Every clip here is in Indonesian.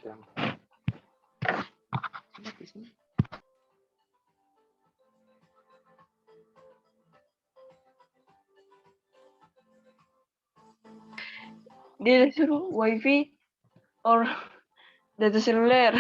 siang. Dia suruh wifi or data seluler.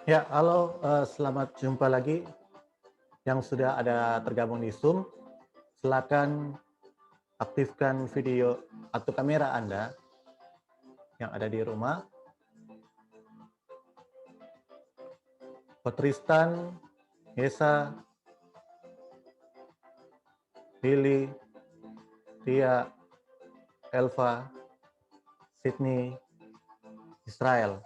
Ya, halo, selamat jumpa lagi yang sudah ada tergabung di Zoom. Silakan aktifkan video atau kamera Anda yang ada di rumah. Tristan, Yesa, Lily, Tia, Elva, Sydney, Israel.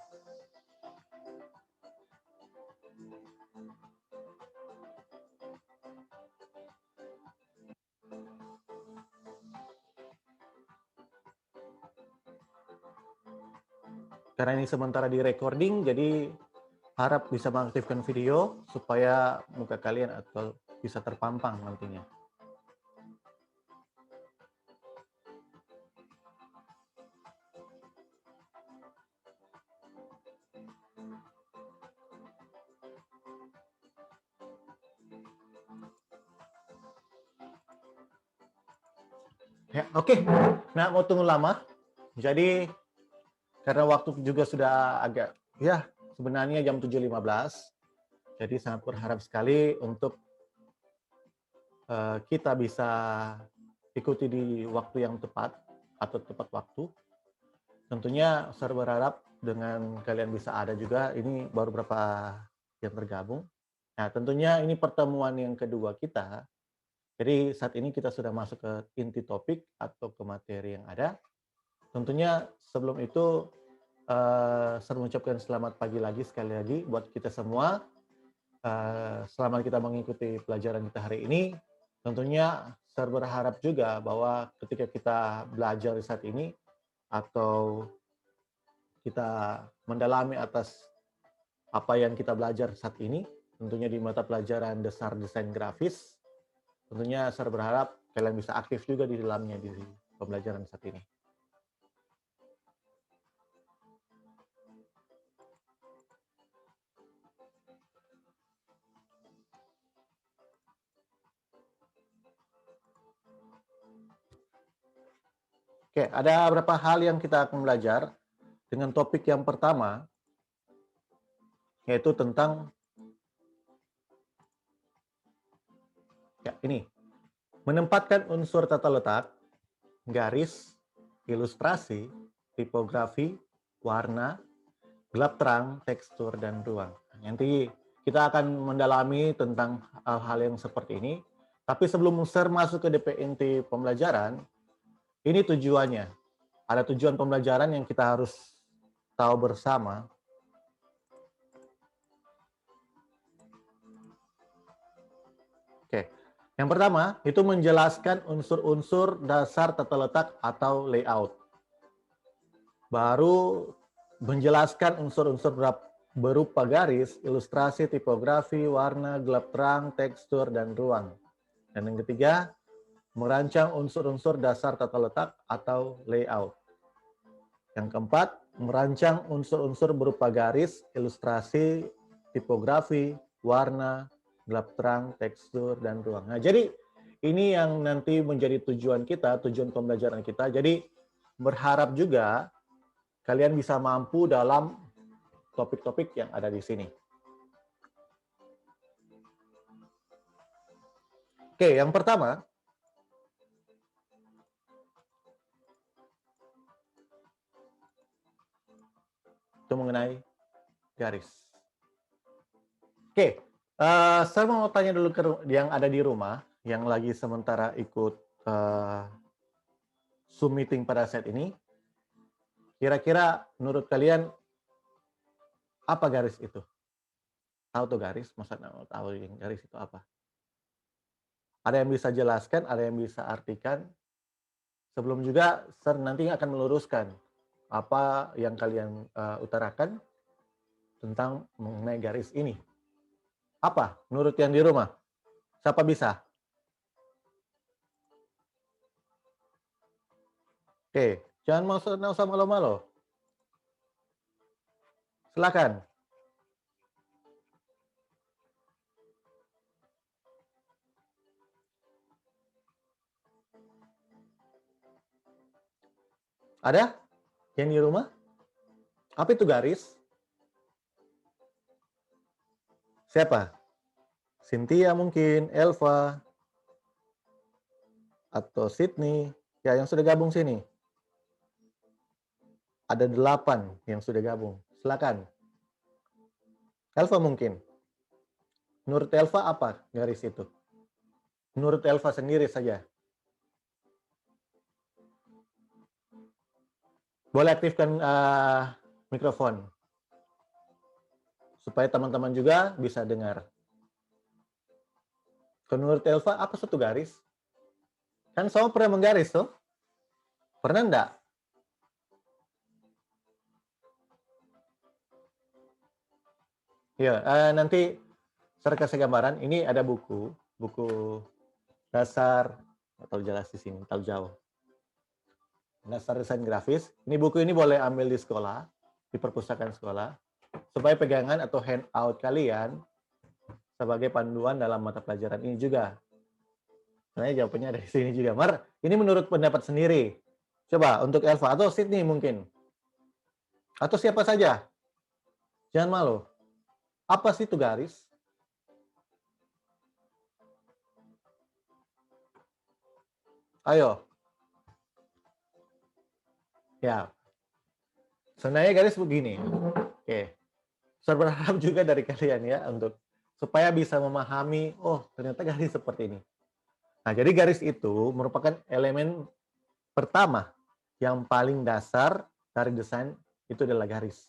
Karena ini sementara di recording, jadi harap bisa mengaktifkan video supaya muka kalian atau bisa terpampang nantinya. Ya, oke. Nah, mau tunggu lama. Jadi karena waktu juga sudah agak ya sebenarnya jam 7.15. Jadi sangat berharap sekali untuk kita bisa ikuti di waktu yang tepat atau tepat waktu. Tentunya saya berharap dengan kalian bisa ada juga, ini baru berapa yang tergabung. Nah, tentunya ini pertemuan yang kedua kita. Jadi saat ini kita sudah masuk ke inti topik atau ke materi yang ada. Tentunya sebelum itu saya mengucapkan selamat pagi lagi sekali lagi buat kita semua. Selamat kita mengikuti pelajaran kita hari ini. Tentunya saya berharap juga bahwa ketika kita belajar di saat ini atau kita mendalami atas apa yang kita belajar saat ini, tentunya di mata pelajaran dasar desain grafis, tentunya saya berharap kalian bisa aktif juga di dalamnya di pembelajaran saat ini. Oke, ada beberapa hal yang kita akan belajar dengan topik yang pertama, yaitu tentang ini, menempatkan unsur tata letak, garis, ilustrasi, tipografi, warna, gelap terang, tekstur, dan ruang. Nanti kita akan mendalami tentang hal-hal yang seperti ini. Tapi sebelum Sir masuk ke DP pembelajaran, ini tujuannya. Ada tujuan pembelajaran yang kita harus tahu bersama. Oke. Yang pertama, itu menjelaskan unsur-unsur dasar tata letak atau layout. Baru menjelaskan unsur-unsur berupa garis, ilustrasi, tipografi, warna, gelap terang, tekstur, dan ruang. Dan yang ketiga, merancang unsur-unsur dasar tata letak atau layout. Yang keempat, merancang unsur-unsur berupa garis, ilustrasi, tipografi, warna, gelap terang, tekstur, dan ruang. Nah, jadi ini yang nanti menjadi tujuan kita, tujuan pembelajaran kita. Jadi berharap juga kalian bisa mampu dalam topik-topik yang ada di sini. Oke, yang pertama, itu mengenai garis. Oke, saya mau tanya dulu ke yang ada di rumah, yang lagi sementara ikut Zoom meeting pada saat ini. Kira-kira menurut kalian apa garis itu? Tahu tuh garis? Masa nggak tahu yang garis itu apa? Ada yang bisa jelaskan, ada yang bisa artikan. Sebelum juga, Sir nanti akan meluruskan apa yang kalian utarakan tentang mengenai garis ini. Apa menurut yang di rumah? Siapa bisa? Oke, jangan usah malu-malu. Silakan. Ada yang di rumah? Apa itu garis? Siapa? Cynthia mungkin, Elva, atau Sydney. Ya, yang sudah gabung sini. Ada 8 yang sudah gabung. Silakan. Elva mungkin. Menurut Elva apa garis itu? Menurut Elva sendiri saja. Boleh aktifkan mikrofon. Supaya teman-teman juga bisa dengar. Menurut Elva, apa satu garis? Kan semua pernah menggaris, tuh? Pernah enggak? Ya, nanti saya kasih gambaran. Ini ada buku dasar, atau jelas di sini, tahu jauh. Dasar desain grafis. Ini buku ini boleh ambil di sekolah, di perpustakaan sekolah, supaya pegangan atau handout kalian sebagai panduan dalam mata pelajaran ini juga. Sebenarnya jawabannya dari sini juga. Mar, ini menurut pendapat sendiri. Coba untuk Elva atau Sydney mungkin. Atau siapa saja. Jangan malu. Apa sih itu garis? Ayo. Ya. Sebenarnya garis begini. Oke. Saya berharap juga dari kalian ya untuk supaya bisa memahami, oh ternyata garis seperti ini. Nah, jadi garis itu merupakan elemen pertama yang paling dasar dari desain itu adalah garis.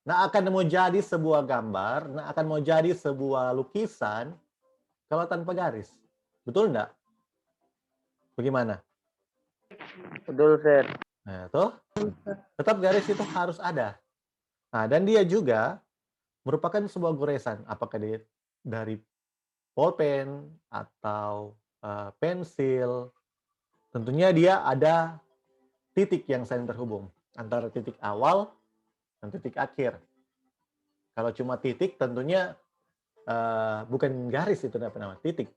Nah, akan mau jadi sebuah gambar, nah akan mau jadi sebuah lukisan kalau tanpa garis. Betul enggak? Bagaimana? Betul, Sir. Nah, toh tetap garis itu harus ada. Nah, dan dia juga merupakan sebuah goresan, apakah dia dari pulpen atau pensil. Tentunya dia ada titik yang saling terhubung antara titik awal dan titik akhir. Kalau cuma titik, tentunya bukan garis itu nama titik.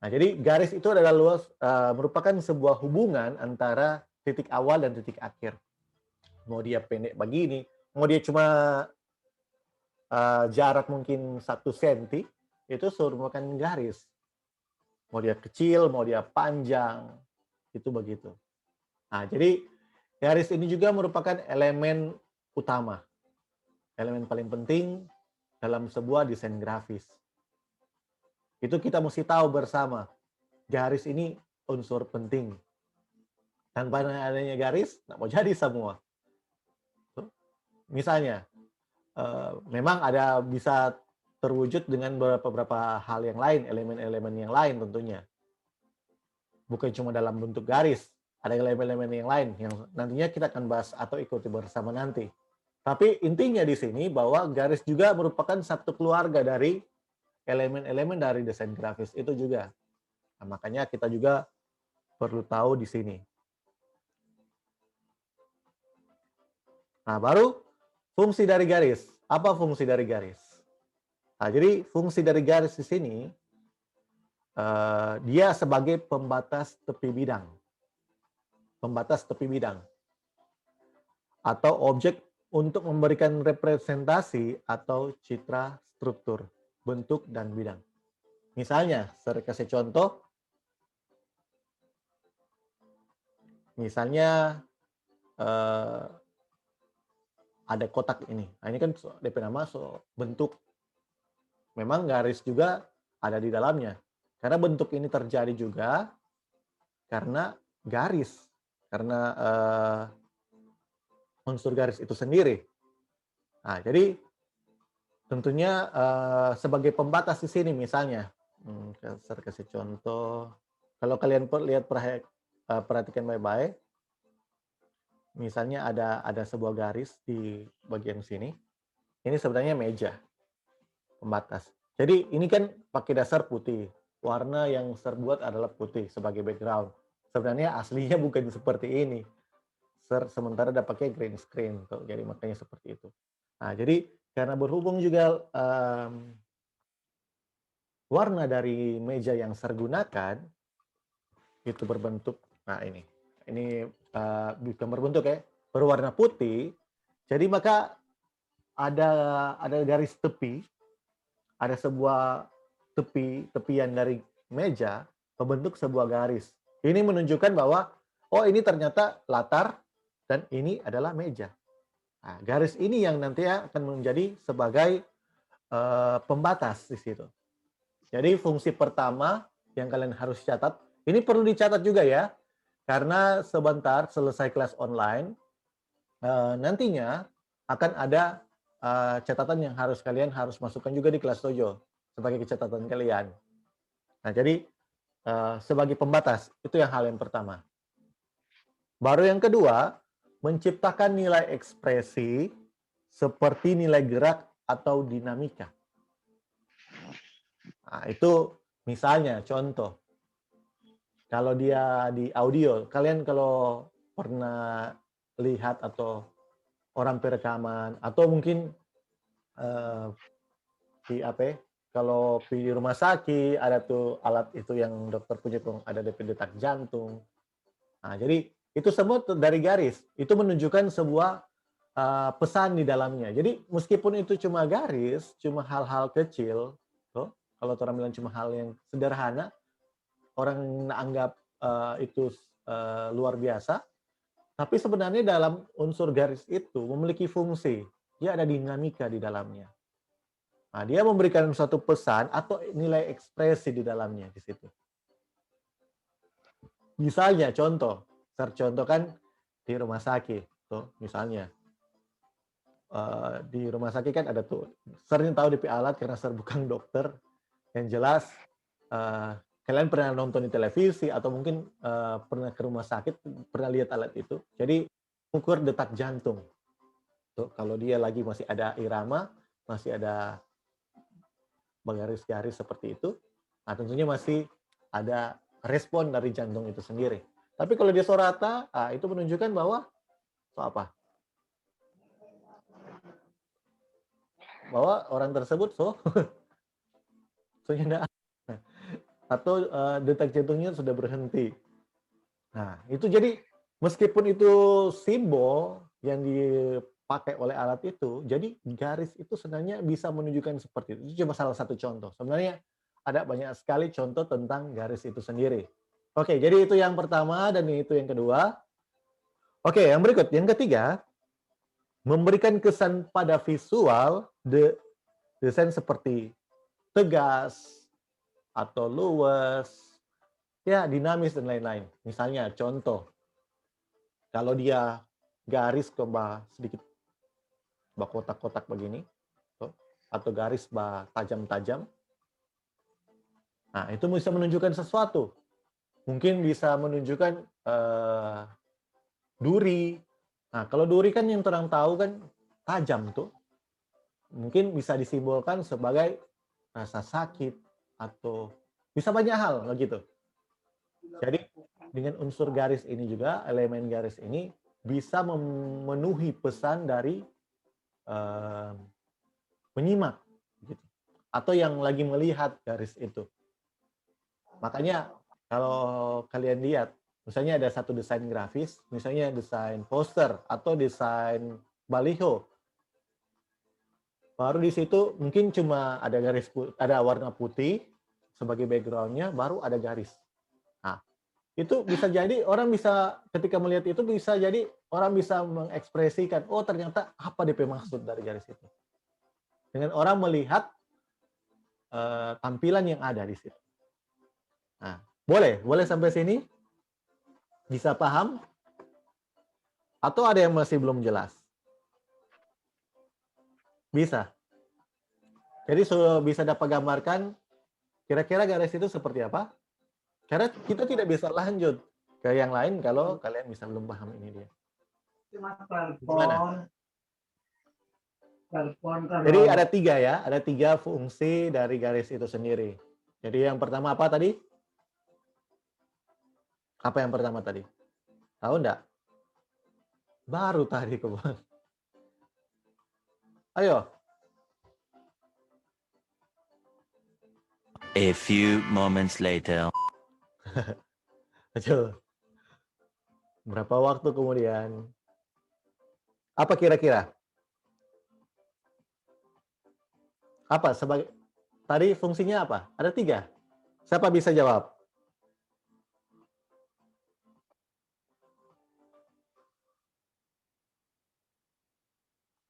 Nah, jadi garis itu adalah merupakan sebuah hubungan antara titik awal dan titik akhir. Mau dia pendek begini, mau dia cuma jarak mungkin 1 senti, itu merupakan garis. Mau dia kecil, mau dia panjang, itu begitu. Nah, jadi garis ini juga merupakan elemen utama, elemen paling penting dalam sebuah desain grafis. Itu kita mesti tahu bersama, garis ini unsur penting. Tanpa adanya garis, nggak mau jadi semua. Misalnya, memang ada bisa terwujud dengan beberapa hal yang lain, elemen-elemen yang lain tentunya. Bukan cuma dalam bentuk garis, ada elemen-elemen yang lain yang nantinya kita akan bahas atau ikuti bersama nanti. Tapi intinya di sini bahwa garis juga merupakan satu keluarga dari elemen-elemen dari desain grafis itu juga. Nah, makanya kita juga perlu tahu di sini. Nah, baru fungsi dari garis. Apa fungsi dari garis? Nah, jadi fungsi dari garis di sini dia sebagai pembatas tepi bidang. Pembatas tepi bidang. Atau objek untuk memberikan representasi atau citra struktur, bentuk, dan bidang. Misalnya, saya kasih contoh. Misalnya, ada kotak ini. Nah, ini kan DP nama bentuk. Memang garis juga ada di dalamnya. Karena bentuk ini terjadi juga karena garis. Karena unsur garis itu sendiri. Nah, jadi tentunya sebagai pembatas di sini misalnya, saya kasih contoh. Kalau kalian lihat perhatikan baik-baik, misalnya ada sebuah garis di bagian sini. Ini sebenarnya meja pembatas. Jadi ini kan pakai dasar putih. Warna yang terbuat adalah putih sebagai background. Sebenarnya aslinya bukan seperti ini. Sementara ada pakai green screen, tuh. Jadi makanya seperti itu. Nah, jadi karena berhubung juga warna dari meja yang saya gunakan itu berbentuk, nah ini bukan berbentuk ya, berwarna putih. Jadi maka ada garis tepi, ada sebuah tepian dari meja membentuk sebuah garis. Ini menunjukkan bahwa oh ini ternyata latar dan ini adalah meja. Nah, garis ini yang nanti akan menjadi sebagai pembatas di situ. Jadi fungsi pertama yang kalian harus catat, ini perlu dicatat juga ya, karena sebentar selesai kelas online, nantinya akan ada catatan yang kalian harus masukkan juga di kelas dojo sebagai catatan kalian. Nah, jadi sebagai pembatas itu hal yang pertama. Baru yang kedua, menciptakan nilai ekspresi seperti nilai gerak atau dinamika. Nah, itu misalnya contoh. Kalau dia di audio, kalian kalau pernah lihat atau orang perekaman atau mungkin di apa ya, kalau di rumah sakit ada tuh alat itu yang dokter punya tuh ada detak jantung. Nah, jadi itu semua dari garis. Itu menunjukkan sebuah pesan di dalamnya. Jadi meskipun itu cuma garis, cuma hal-hal kecil, tuh, kalau orang bilang cuma hal yang sederhana, orang anggap itu luar biasa, Tapi sebenarnya dalam unsur garis itu memiliki fungsi. Dia ada dinamika di dalamnya. Nah, dia memberikan suatu pesan atau nilai ekspresi di dalamnya di situ. Misalnya contoh, contoh kan di rumah sakit, tuh misalnya di rumah sakit kan ada tuh, sering tahu DP alat karena saya bukan dokter. Yang jelas kalian pernah nonton di televisi atau mungkin pernah ke rumah sakit, pernah lihat alat itu. Jadi ukur detak jantung. Tuh, kalau dia lagi masih ada irama, masih ada garis-garis seperti itu, nah tentunya masih ada respon dari jantung itu sendiri. Tapi kalau dia sorata, itu menunjukkan bahwa apa? Bahwa orang tersebut nyenda atau detak jantungnya sudah berhenti. Nah, itu jadi meskipun itu simbol yang dipakai oleh alat itu, jadi garis itu sebenarnya bisa menunjukkan seperti itu. Itu cuma salah satu contoh. Sebenarnya ada banyak sekali contoh tentang garis itu sendiri. Oke, jadi itu yang pertama dan itu yang kedua. Oke, yang berikut, yang ketiga, memberikan kesan pada visual desain seperti tegas atau luwes, ya dinamis dan lain-lain. Misalnya contoh, kalau dia garis ke sedikit kotak-kotak begini, atau garis tajam-tajam, nah itu bisa menunjukkan sesuatu. Mungkin bisa menunjukkan duri. Nah, kalau duri kan yang orang tahu kan tajam tuh. Mungkin bisa disimbolkan sebagai rasa sakit atau bisa banyak hal begitu. Jadi dengan unsur garis ini juga, elemen garis ini bisa memenuhi pesan dari menyimak gitu. Atau yang lagi melihat garis itu. Makanya kalau kalian lihat, misalnya ada satu desain grafis, misalnya desain poster atau desain baliho. Baru di situ mungkin cuma ada garis, ada warna putih sebagai backgroundnya, baru ada garis. Nah, itu bisa jadi orang bisa ketika melihat itu bisa jadi orang bisa mengekspresikan, oh ternyata apa DP maksud dari garis itu. Dengan orang melihat tampilan yang ada di situ. Nah, boleh sampai sini? Bisa paham? Atau ada yang masih belum jelas? Bisa. Jadi sudah bisa dapat gambarkan kira-kira garis itu seperti apa? Karena kita tidak bisa lanjut ke yang lain kalau kalian bisa belum paham ini dia. Gimana? Jadi ada tiga ya, ada tiga fungsi dari garis itu sendiri. Jadi yang pertama apa tadi? Apa yang pertama tadi? Tahu enggak? Baru tadi kebun. Ayo. A few moments later. Ayo. Berapa waktu kemudian? Apa kira-kira? Apa sebagai tadi fungsinya apa? Ada tiga. Siapa bisa jawab?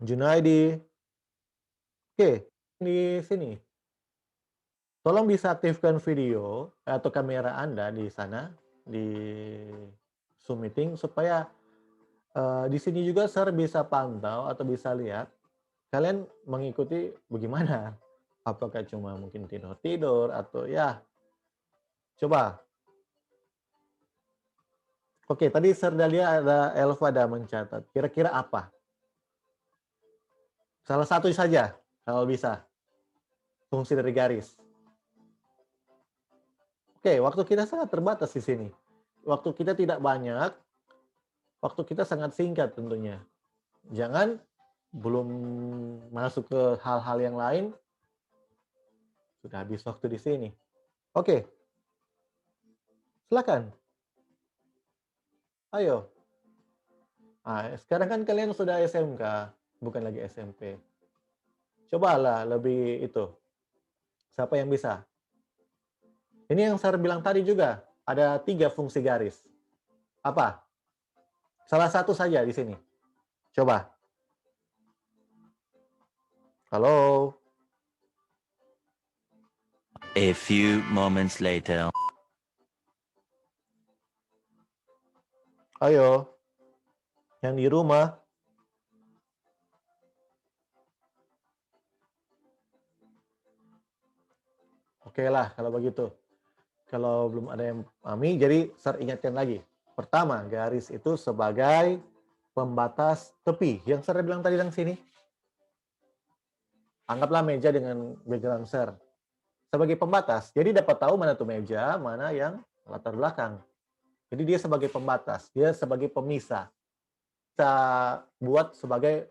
Junaidi. Oke, di sini. Tolong bisa aktifkan video atau kamera Anda di sana di Zoom meeting supaya di sini juga Sir bisa pantau atau bisa lihat kalian mengikuti bagaimana. Apakah cuma mungkin tidur-tidur atau ya coba. Oke, tadi Sir Dahlia ada Elva ada mencatat. Kira-kira apa? Salah satu saja kalau bisa. Fungsi dari garis. Oke, waktu kita sangat terbatas di sini. Waktu kita tidak banyak, waktu kita sangat singkat tentunya. Jangan belum masuk ke hal-hal yang lain, sudah habis waktu di sini. Oke, silakan. Ayo. Nah, sekarang kan kalian sudah SMK, bukan lagi SMP. Cobalah lebih itu. Siapa yang bisa? Ini yang saya bilang tadi juga, ada tiga fungsi garis. Apa? Salah satu saja di sini. Coba. Halo. A few moments later. Ayo. Yang di rumah. Oke lah kalau begitu. Kalau belum ada yang pahami, jadi saya ingatkan lagi. Pertama, garis itu sebagai pembatas tepi. Yang saya bilang tadi di sini. Anggaplah meja dengan background share. Sebagai pembatas. Jadi dapat tahu mana tuh meja, mana yang latar belakang. Jadi dia sebagai pembatas. Dia sebagai pemisah. Kita buat sebagai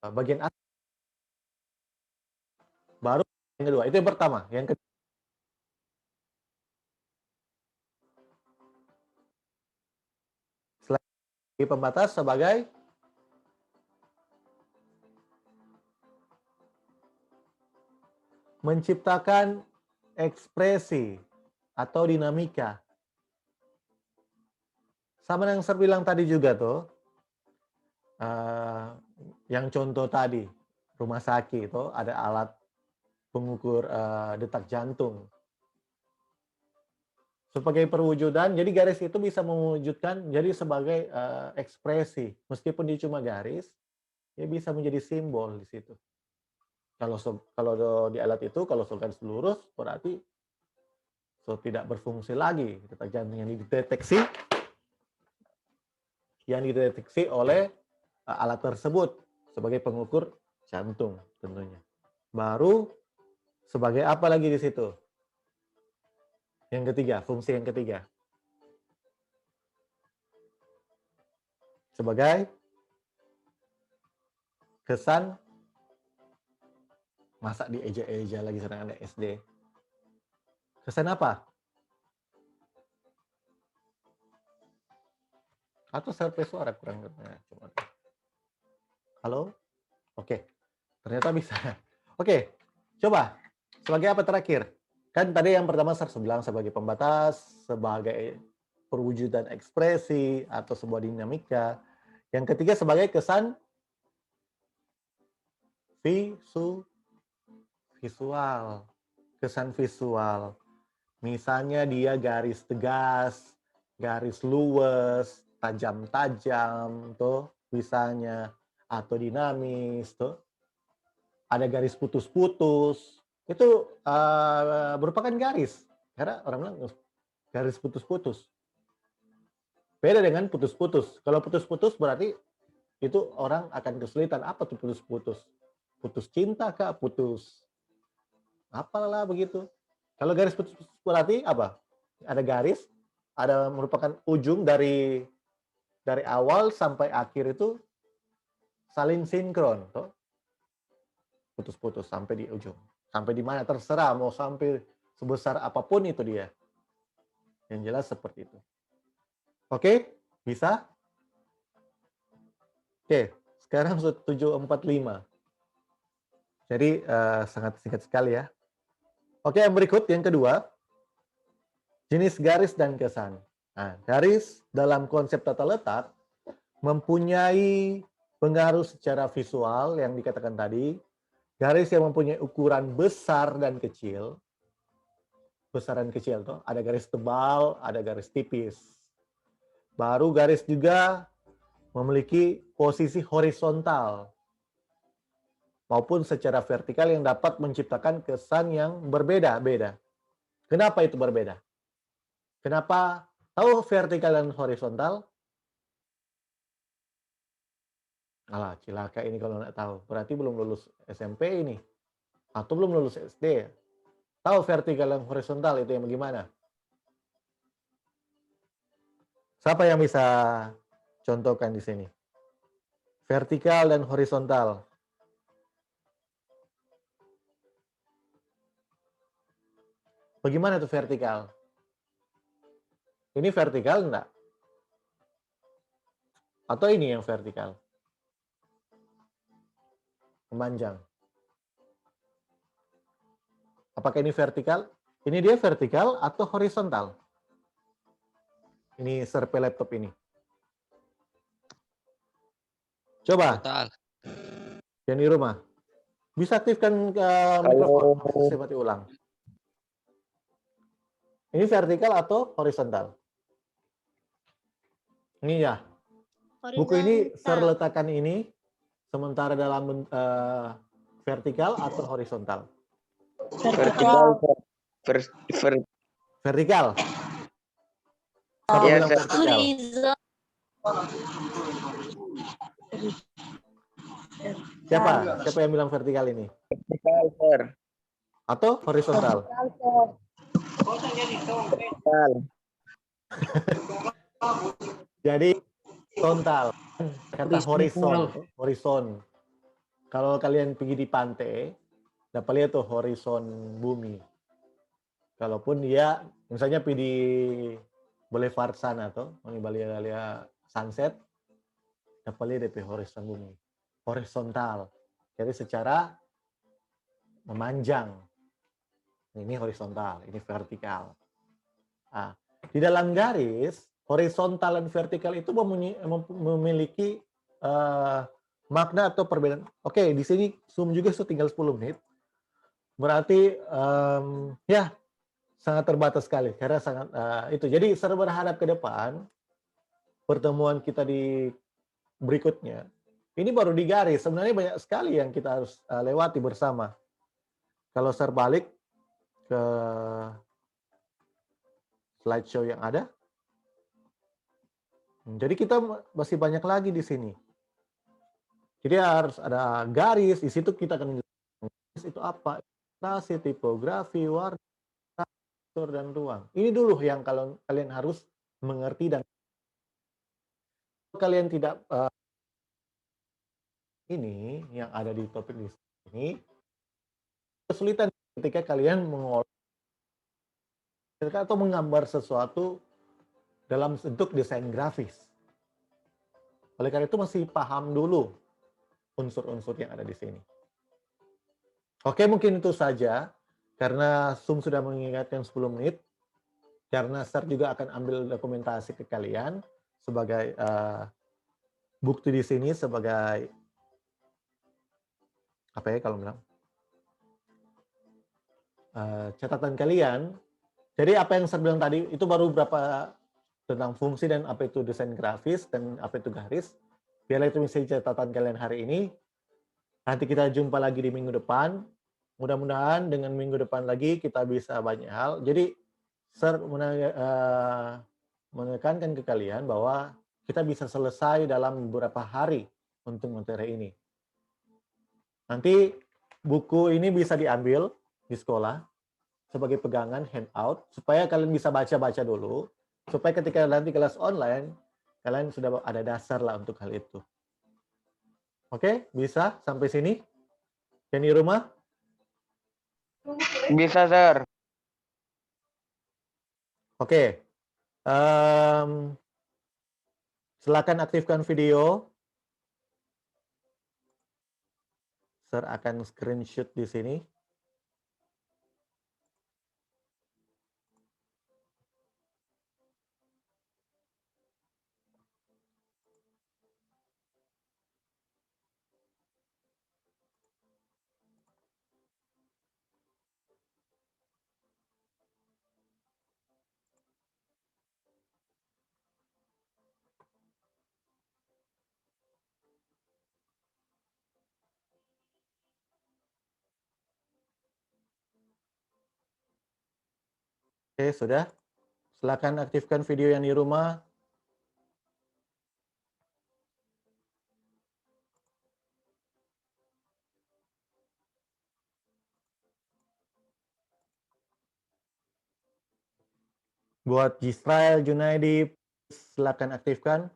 bagian atas. Baru yang kedua. Itu yang pertama. Yang kedua. Sebagai pembatas sebagai menciptakan ekspresi atau dinamika. Sama yang saya bilang tadi juga tuh, yang contoh tadi, rumah sakit itu ada alat pengukur detak jantung. Sebagai perwujudan, jadi garis itu bisa mewujudkan jadi sebagai ekspresi. Meskipun dia cuma garis, dia bisa menjadi simbol di situ. Kalau di alat itu, kalau garis lurus, berarti tidak berfungsi lagi. Detak jantung yang dideteksi oleh alat tersebut sebagai pengukur jantung tentunya. Baru sebagai apa lagi di situ? Yang ketiga, fungsi yang ketiga. Sebagai kesan, masa di eja-eja lagi sedang ada SD. Kesan apa? Atau survei suara kurang lebih. Coba. Halo? Oke. Ternyata bisa. Oke. Coba. Sebagai apa terakhir? Kan tadi yang pertama saya bilang sebagai pembatas, sebagai perwujudan ekspresi atau sebuah dinamika. Yang ketiga sebagai kesan visual. Kesan visual. Misalnya dia garis tegas, garis luwes, tajam-tajam tuh misalnya, atau dinamis tuh. Ada garis putus-putus. Itu merupakan garis. Karena orang bilang garis putus-putus. Beda dengan putus-putus. Kalau putus-putus berarti itu orang akan kesulitan. Apa tuh putus-putus? Putus cinta kah? Putus apalah begitu. Kalau garis putus-putus berarti apa? Ada garis, ada merupakan ujung dari awal sampai akhir itu saling sinkron. Tuh. Putus-putus sampai di ujung. Sampai di mana terserah, mau sampai sebesar apapun itu dia. Yang jelas seperti itu. Oke, bisa? Oke, sekarang 745. Jadi sangat singkat sekali ya. Oke, yang berikut, yang kedua, jenis garis dan kesan. Nah, garis dalam konsep tata letak mempunyai pengaruh secara visual yang dikatakan tadi. Garis yang mempunyai ukuran besar dan kecil. Besar dan kecil tuh, ada garis tebal, ada garis tipis. Baru garis juga memiliki posisi horizontal maupun secara vertikal yang dapat menciptakan kesan yang berbeda-beda. Kenapa itu berbeda? Kenapa tahu vertikal dan horizontal? Alah, cilaka ini kalau nggak tahu. Berarti belum lulus SMP ini. Atau belum lulus SD. Tahu vertikal dan horizontal itu yang bagaimana? Siapa yang bisa contohkan di sini? Vertikal dan horizontal. Bagaimana itu vertikal? Ini vertikal enggak? Atau ini yang vertikal? Memanjang. Apakah ini vertikal? Ini dia vertikal atau horizontal? Ini survei laptop ini. Coba, Total. yang di rumah. Bisa aktifkan mikrofon, saya mati ulang. Ini vertikal atau horizontal? Ini ya. Buku ini serletakan ini sementara dalam vertikal atau horizontal? Vertikal. Vertikal. Siapa Iya, bilang Sir. vertikal? Siapa? Siapa yang bilang vertikal ini? Vertikal, Sir. Atau horizontal? Vertikal. Jadi horizontal. Kata horizon. Kalau kalian pergi di pantai, dapat lihat tuh horizon bumi. Kalaupun dia misalnya pergi di boulevard sana tuh, di Balia sunset, dapat lihat DP horizon bumi. Horizontal. Jadi secara memanjang. Ini horizontal, ini vertikal. Nah, di dalam garis, horizontal dan vertikal itu memiliki makna atau perbedaan. Oke, di sini Zoom juga tinggal 10 menit. Berarti ya sangat terbatas sekali karena sangat itu. Jadi saya berharap ke depan pertemuan kita di berikutnya ini baru digaris. Sebenarnya banyak sekali yang kita harus lewati bersama. Kalau saya balik ke slideshow yang ada, jadi kita masih banyak lagi di sini. Jadi harus ada garis, di situ kita akan itu apa, nasi, tipografi, warna, dan ruang. Ini dulu yang kalau kalian harus mengerti dan kalian tidak ini yang ada di topik di sini kesulitan ketika kalian mengolah atau menggambar sesuatu dalam bentuk desain grafis. Oleh karena itu masih paham dulu unsur-unsur yang ada di sini. Oke, mungkin itu saja. Karena Zoom sudah mengingatkan 10 menit. Karena Sar juga akan ambil dokumentasi ke kalian sebagai bukti di sini sebagai apa ya kalau bilang catatan kalian. Jadi apa yang saya bilang tadi itu baru beberapa tentang fungsi dan apa itu desain grafis dan apa itu garis. Biarlah itu menjadi catatan kalian hari ini. Nanti kita jumpa lagi di minggu depan. Mudah-mudahan dengan minggu depan lagi kita bisa banyak hal. Jadi Sir menekankan ke kalian bahwa kita bisa selesai dalam beberapa hari untuk materi ini. Nanti buku ini bisa diambil di sekolah sebagai pegangan handout supaya kalian bisa baca-baca dulu supaya ketika nanti kelas online kalian sudah ada dasar lah untuk hal itu. Oke, bisa sampai sini? Yang di rumah? Bisa, Sir. Oke. Silakan aktifkan video. Sir akan screenshot di sini. Oke, sudah. Silakan aktifkan video yang di rumah. Buat Gisrael, Junaidi, silakan aktifkan.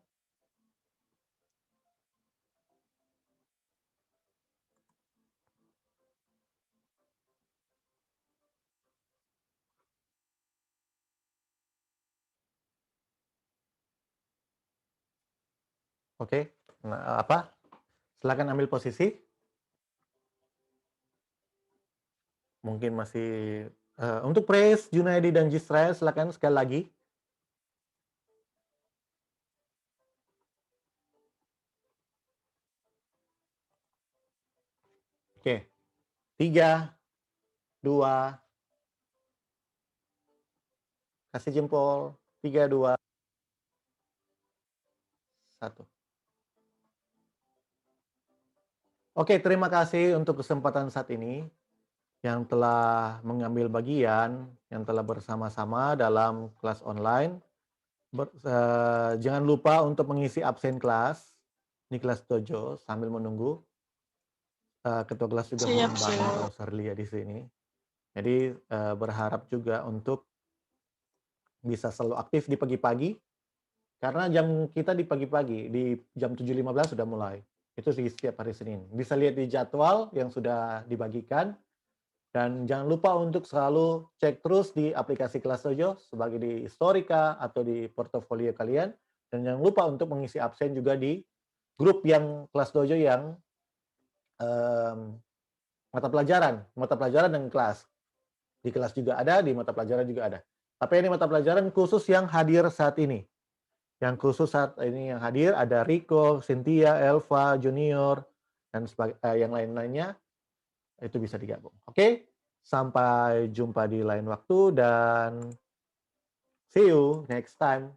Oke. Nah, apa? Silakan ambil posisi. Mungkin masih untuk Praise, Junaidi dan Gisrael silakan sekali lagi. 3, 2, kasih jempol. 3, 2, 1. Oke, terima kasih untuk kesempatan saat ini yang telah mengambil bagian, yang telah bersama-sama dalam kelas online. Jangan lupa untuk mengisi absen kelas di kelas dojo sambil menunggu. Ketua kelas juga Siap, membantu siap. Profesor Lia di sini. Jadi berharap juga untuk bisa selalu aktif di pagi-pagi, karena jam kita di pagi-pagi, di jam 7.15 sudah mulai. Itu di setiap hari Senin. Bisa lihat di jadwal yang sudah dibagikan. Dan jangan lupa untuk selalu cek terus di aplikasi Kelas Dojo sebagai di Historika atau di portofolio kalian. Dan jangan lupa untuk mengisi absen juga di grup yang Kelas Dojo yang mata pelajaran dan kelas. Di kelas juga ada, di mata pelajaran juga ada. Tapi ini mata pelajaran khusus yang hadir saat ini. Yang khusus saat ini yang hadir ada Rico, Cynthia, Elva, Junior, dan yang lain-lainnya. Itu bisa digabung. Oke? Sampai jumpa di lain waktu dan see you next time.